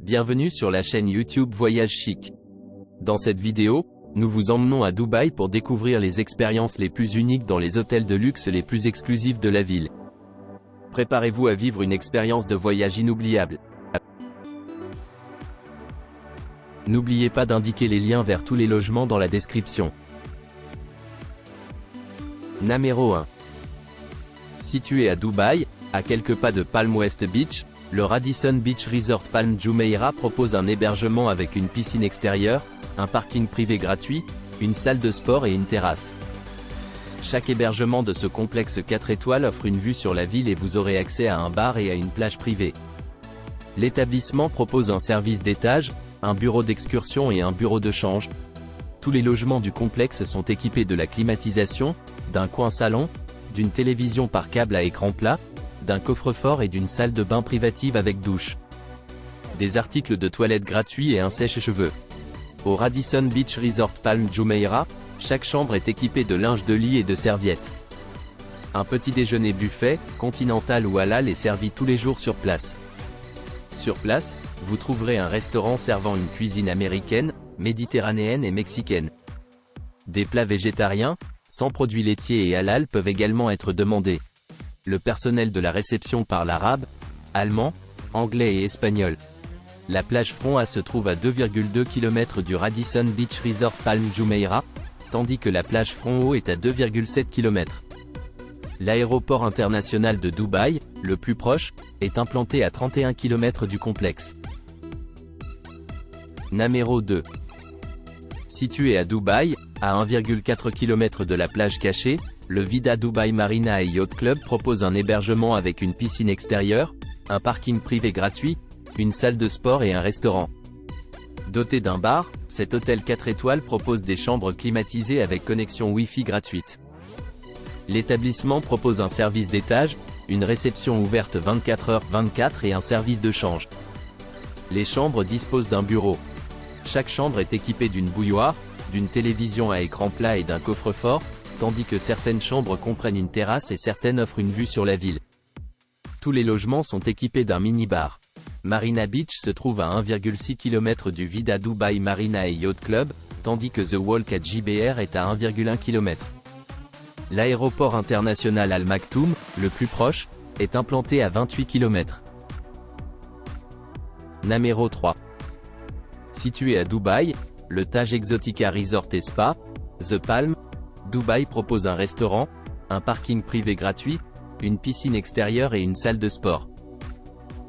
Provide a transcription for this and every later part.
Bienvenue sur la chaîne YouTube Voyage Chic. Dans cette vidéo, nous vous emmenons à Dubaï pour découvrir les expériences les plus uniques dans les hôtels de luxe les plus exclusifs de la ville. Préparez-vous à vivre une expérience de voyage inoubliable. N'oubliez pas d'indiquer les liens vers tous les logements dans la description. Numéro 1. Situé à Dubaï, à quelques pas de Palm West Beach, le Radisson Beach Resort Palm Jumeirah propose un hébergement avec une piscine extérieure, un parking privé gratuit, une salle de sport et une terrasse. Chaque hébergement de ce complexe 4 étoiles offre une vue sur la ville et vous aurez accès à un bar et à une plage privée. L'établissement propose un service d'étage, un bureau d'excursion et un bureau de change. Tous les logements du complexe sont équipés de la climatisation, d'un coin salon, d'une télévision par câble à écran plat, d'un coffre-fort et d'une salle de bain privative avec douche. Des articles de toilette gratuits et un sèche-cheveux. Au Radisson Beach Resort Palm Jumeirah, chaque chambre est équipée de linge de lit et de serviettes. Un petit déjeuner buffet, continental ou halal est servi tous les jours sur place. Sur place, vous trouverez un restaurant servant une cuisine américaine, méditerranéenne et mexicaine. Des plats végétariens, sans produits laitiers et halal peuvent également être demandés. Le personnel de la réception parle arabe, allemand, anglais et espagnol. La plage Front A se trouve à 2,2 km du Radisson Beach Resort Palm Jumeirah, tandis que la plage Front Haut est à 2,7 km. L'aéroport international de Dubaï, le plus proche, est implanté à 31 km du complexe. Numéro 2. Situé à Dubaï, à 1,4 km de la plage cachée, le Vida Dubai Marina et Yacht Club propose un hébergement avec une piscine extérieure, un parking privé gratuit, une salle de sport et un restaurant. Doté d'un bar, cet hôtel 4 étoiles propose des chambres climatisées avec connexion Wi-Fi gratuite. L'établissement propose un service d'étage, une réception ouverte 24h/24 et un service de change. Les chambres disposent d'un bureau. Chaque chambre est équipée d'une bouilloire, d'une télévision à écran plat et d'un coffre-fort, tandis que certaines chambres comprennent une terrasse et certaines offrent une vue sur la ville. Tous les logements sont équipés d'un mini-bar. Marina Beach se trouve à 1,6 km du Vida Dubai Marina et Yacht Club, tandis que The Walk at JBR est à 1,1 km. L'aéroport international Al Maktoum, le plus proche, est implanté à 28 km. Numéro 3. Situé à Dubaï, le Taj Exotica Resort et Spa, The Palm, Dubaï propose un restaurant, un parking privé gratuit, une piscine extérieure et une salle de sport.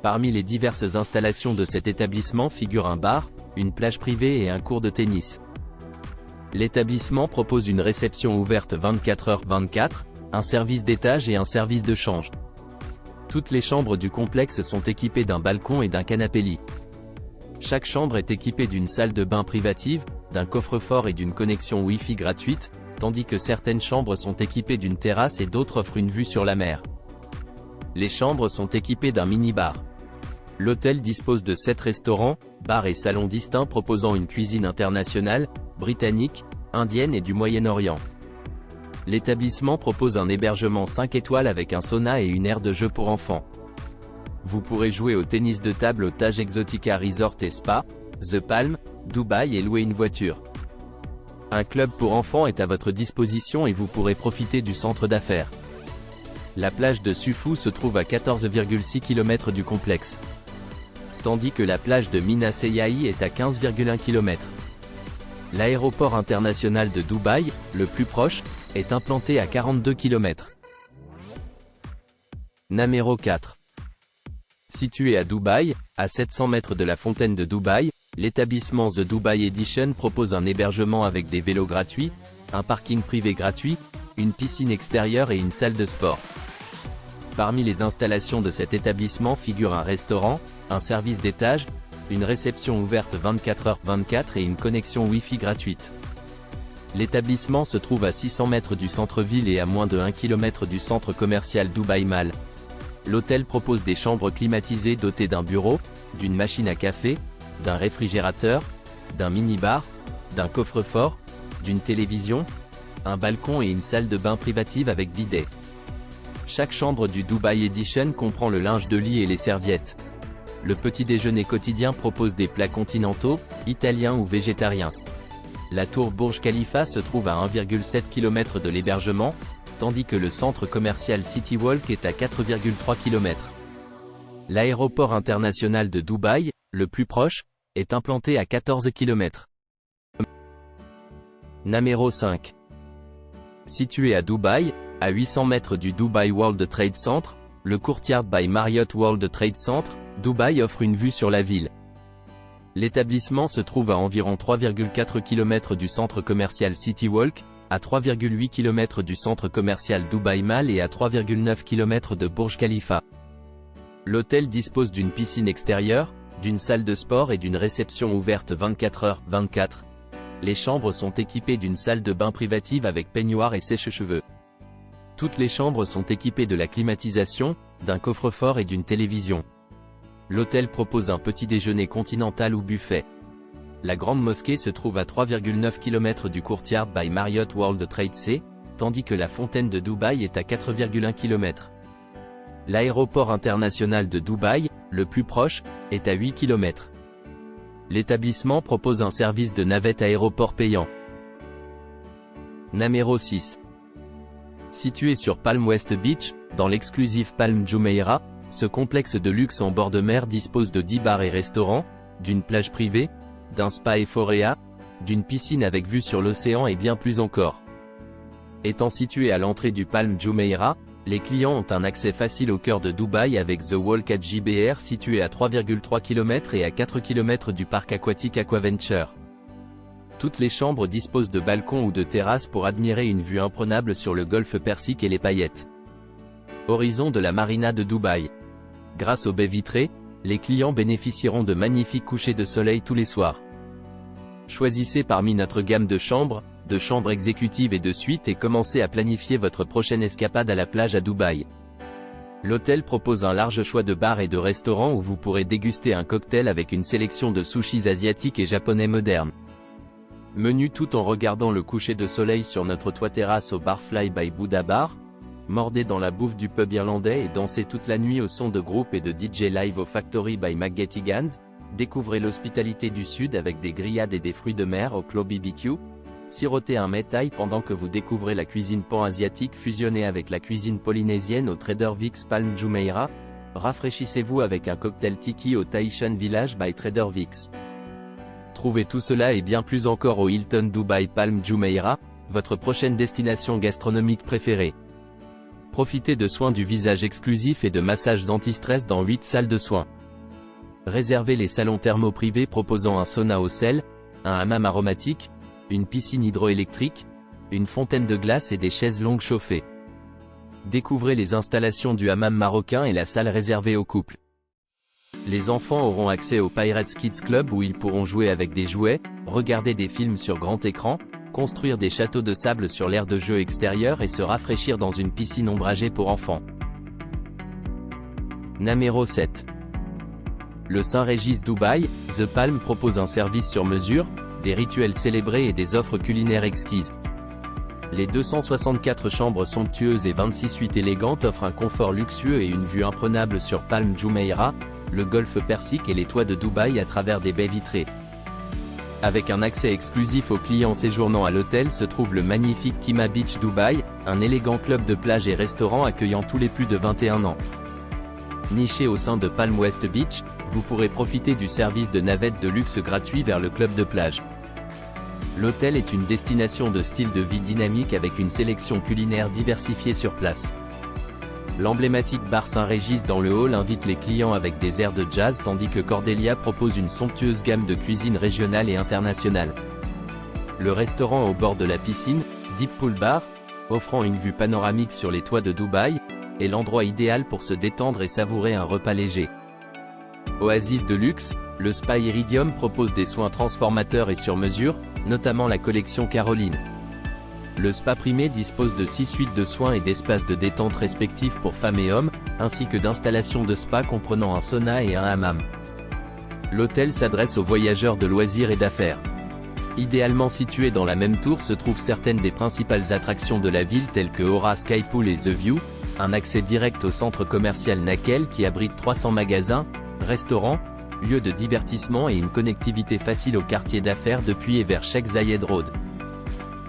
Parmi les diverses installations de cet établissement figurent un bar, une plage privée et un court de tennis. L'établissement propose une réception ouverte 24h/24, un service d'étage et un service de change. Toutes les chambres du complexe sont équipées d'un balcon et d'un canapé-lit. Chaque chambre est équipée d'une salle de bain privative, d'un coffre-fort et d'une connexion Wi-Fi gratuite, tandis que certaines chambres sont équipées d'une terrasse et d'autres offrent une vue sur la mer. Les chambres sont équipées d'un mini-bar. L'hôtel dispose de 7 restaurants, bars et salons distincts proposant une cuisine internationale, britannique, indienne et du Moyen-Orient. L'établissement propose un hébergement 5 étoiles avec un sauna et une aire de jeu pour enfants. Vous pourrez jouer au tennis de table au Taj Exotica Resort et Spa, The Palm, Dubaï et louer une voiture. Un club pour enfants est à votre disposition et vous pourrez profiter du centre d'affaires. La plage de Sufou se trouve à 14,6 km du complexe, tandis que la plage de Mina Seyahi est à 15,1 km. L'aéroport international de Dubaï, le plus proche, est implanté à 42 km. Numéro 4. Situé à Dubaï, à 700 mètres de la fontaine de Dubaï, l'établissement The Dubai Edition propose un hébergement avec des vélos gratuits, un parking privé gratuit, une piscine extérieure et une salle de sport. Parmi les installations de cet établissement figurent un restaurant, un service d'étage, une réception ouverte 24h/24 et une connexion Wi-Fi gratuite. L'établissement se trouve à 600 mètres du centre-ville et à moins de 1 km du centre commercial Dubai Mall. L'hôtel propose des chambres climatisées dotées d'un bureau, d'une machine à café, d'un réfrigérateur, d'un mini-bar, d'un coffre-fort, d'une télévision, un balcon et une salle de bain privative avec bidet. Chaque chambre du Dubai Edition comprend le linge de lit et les serviettes. le petit déjeuner quotidien propose des plats continentaux, italiens ou végétariens. La tour Burj Khalifa se trouve à 1,7 km de l'hébergement, tandis que le centre commercial City Walk est à 4,3 km. L'aéroport international de Dubaï, le plus proche, est implanté à 14 km. Numéro 5. Situé à Dubaï, à 800 mètres du Dubai World Trade Center, le Courtyard by Marriott World Trade Center, Dubaï offre une vue sur la ville. L'établissement se trouve à environ 3,4 km du centre commercial City Walk, à 3,8 km du centre commercial Dubai Mall et à 3,9 km de Burj Khalifa. L'hôtel dispose d'une piscine extérieure, d'une salle de sport et d'une réception ouverte 24h/24. Les chambres sont équipées d'une salle de bain privative avec peignoir et sèche-cheveux. Toutes les chambres sont équipées de la climatisation, d'un coffre-fort et d'une télévision. L'hôtel propose un petit déjeuner continental ou buffet. La grande mosquée se trouve à 3,9 km du Courtyard by Marriott World Trade Center, tandis que la fontaine de Dubaï est à 4,1 km. L'aéroport international de Dubaï, le plus proche, est à 8 km. L'établissement propose un service de navette aéroport payant. Numéro 6. Situé sur Palm West Beach, dans l'exclusif Palm Jumeirah, ce complexe de luxe en bord de mer dispose de 10 bars et restaurants, d'une plage privée, d'un spa Euphoria, d'une piscine avec vue sur l'océan et bien plus encore. Étant situé à l'entrée du Palm Jumeirah, les clients ont un accès facile au cœur de Dubaï avec The Walk at JBR situé à 3,3 km et à 4 km du parc aquatique Aquaventure. Toutes les chambres disposent de balcons ou de terrasses pour admirer une vue imprenable sur le golfe Persique et les paillettes. Horizon de la marina de Dubaï. Grâce aux baies vitrées, les clients bénéficieront de magnifiques couchers de soleil tous les soirs. Choisissez parmi notre gamme de chambres exécutives et de suites et commencez à planifier votre prochaine escapade à la plage à Dubaï. L'hôtel propose un large choix de bars et de restaurants où vous pourrez déguster un cocktail avec une sélection de sushis asiatiques et japonais modernes. Menu tout en regardant le coucher de soleil sur notre toit terrasse au Barfly by Buddha Bar. Mordez dans la bouffe du pub irlandais et dansez toute la nuit au son de groupe et de DJ live au Factory by McGettigans. Découvrez l'hospitalité du Sud avec des grillades et des fruits de mer au Club BBQ. Sirotez un Mai Tai pendant que vous découvrez la cuisine pan-asiatique fusionnée avec la cuisine polynésienne au Trader Vic's Palm Jumeirah. Rafraîchissez-vous avec un cocktail tiki au Tahitian Village by Trader Vic's. Trouvez tout cela et bien plus encore au Hilton Dubai Palm Jumeirah, votre prochaine destination gastronomique préférée. Profitez de soins du visage exclusifs et de massages anti-stress dans 8 salles de soins. Réservez les salons thermo privés proposant un sauna au sel, un hammam aromatique, une piscine hydroélectrique, une fontaine de glace et des chaises longues chauffées. Découvrez les installations du hammam marocain et la salle réservée aux couples. Les enfants auront accès au Pirates Kids Club où ils pourront jouer avec des jouets, regarder des films sur grand écran, construire des châteaux de sable sur l'aire de jeu extérieur et se rafraîchir dans une piscine ombragée pour enfants. Numéro 7. Le St-Régis Dubaï, The Palm propose un service sur mesure, des rituels célébrés et des offres culinaires exquises. Les 264 chambres somptueuses et 26 suites élégantes offrent un confort luxueux et une vue imprenable sur Palm Jumeirah, le golfe Persique et les toits de Dubaï à travers des baies vitrées. Avec un accès exclusif aux clients séjournant à l'hôtel se trouve le magnifique Kima Beach Dubaï, un élégant club de plage et restaurant accueillant tous les plus de 21 ans. Niché au sein de Palm West Beach, vous pourrez profiter du service de navette de luxe gratuit vers le club de plage. L'hôtel est une destination de style de vie dynamique avec une sélection culinaire diversifiée sur place. L'emblématique bar St-Régis dans le hall invite les clients avec des airs de jazz tandis que Cordelia propose une somptueuse gamme de cuisine régionale et internationale. Le restaurant au bord de la piscine, Deep Pool Bar, offrant une vue panoramique sur les toits de Dubaï, est l'endroit idéal pour se détendre et savourer un repas léger. Oasis de luxe, le Spa Iridium propose des soins transformateurs et sur mesure, notamment la collection Caroline. Le Spa Primé dispose de 6 suites de soins et d'espaces de détente respectifs pour femmes et hommes, ainsi que d'installations de spa comprenant un sauna et un hammam. L'hôtel s'adresse aux voyageurs de loisirs et d'affaires. Idéalement situé dans la même tour se trouvent certaines des principales attractions de la ville telles que Aura Skypool et The View, un accès direct au centre commercial Nakel qui abrite 300 magasins, Restaurant, lieu de divertissement et une connectivité facile au quartier d'affaires depuis et vers Sheikh Zayed Road.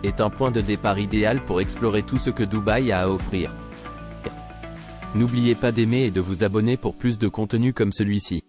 Est un point de départ idéal pour explorer tout ce que Dubaï a à offrir. N'oubliez pas d'aimer et de vous abonner pour plus de contenu comme celui-ci.